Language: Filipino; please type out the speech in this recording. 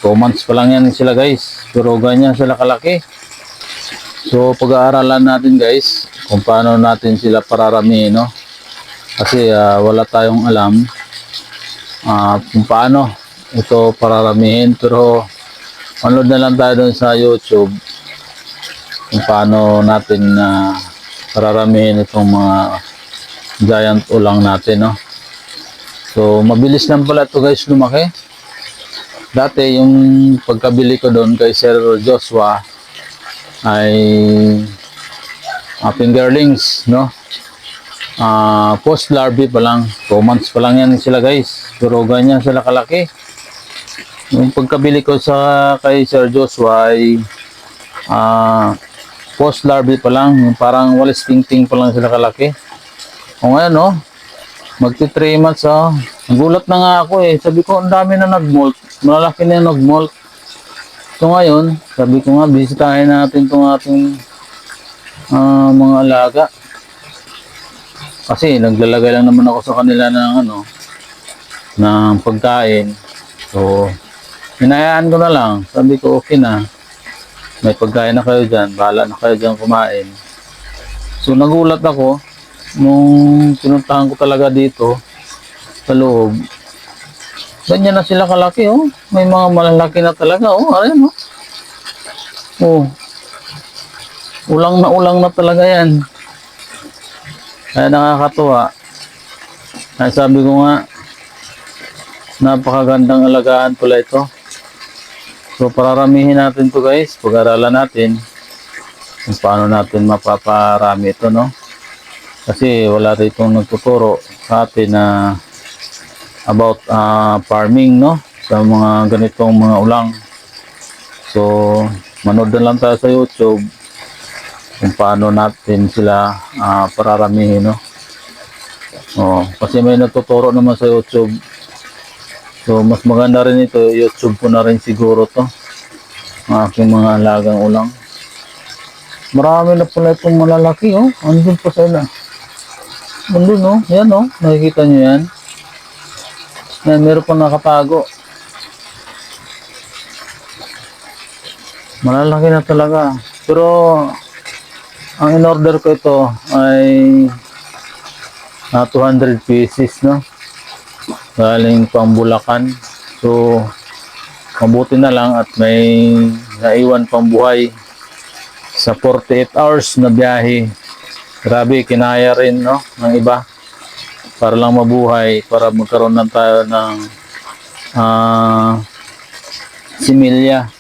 2 months pa lang yan sila guys. Pero ganyan sila kalaki. So pag-aaralan natin guys kung paano natin sila pararamihin, no? Kasi wala tayong alam kung paano ito pararamihin. Pero ano na lang tayo dun sa YouTube kung paano natin pararamihin itong mga giant ulang natin, no? So mabilis lang pala ito guys lumaki. Dati yung pagkabili ko doon kay Sir Joshua ay fingerlings, no? Post larvae pa lang, 2 months pa lang yan sila guys. Pero ganyan sila kalaki. Yung pagkabili ko sa kay Sir Joshua ay post larvae pa lang, yung parang walis ting-ting pa lang sila kalaki. O ngayon, no? Magti 3 months, nagulat na nga ako sabi ko ang dami na nag-molt, malalaki na yung nag-molt. So ngayon, sabi ko nga bisitahin natin itong ating mga alaga. Kasi naglalagay lang naman ako sa kanila ng ng pagkain. So hinayaan ko na lang. Sabi ko okay na. May pagkain na kayo dyan. Bahala na kayo dyan kumain. So nagulat ako nung pinuntahan ko talaga dito sa loob. Ganyan na sila kalaki, May mga malalaki na talaga, Ayan, Ulang na talaga yan. Kaya nakakatuwa. Kaya sabi ko nga, napakagandang alagaan pala ito. So, pararamihin natin to guys. Pag-aralan natin kung paano natin mapaparami ito, no? Kasi wala rito nagtuturo sa atin na about farming, no? Sa mga ganitong mga ulang. So, manood na lang tayo sa YouTube kung paano natin sila pararamihin, no? Kasi may natuturo naman sa YouTube. So, mas maganda rin ito. YouTube ko na rin siguro to. Ang aking mga alagang ulang. Marami na pala itong malalaki, Andun pa sila. Andun, Yan, Nakikita nyo yan? Yan, meron pa nakatago. Malalaki na talaga. Pero, ang in-order ko ito ay 200 pieces, no? Galing pang Bulacan. So, mabuti na lang at may naiwan pang buhay sa 48 hours na biyahe. Grabe, kinaya rin, no? Ng iba. Para lang mabuhay, para magkaroon lang tayo ng similya.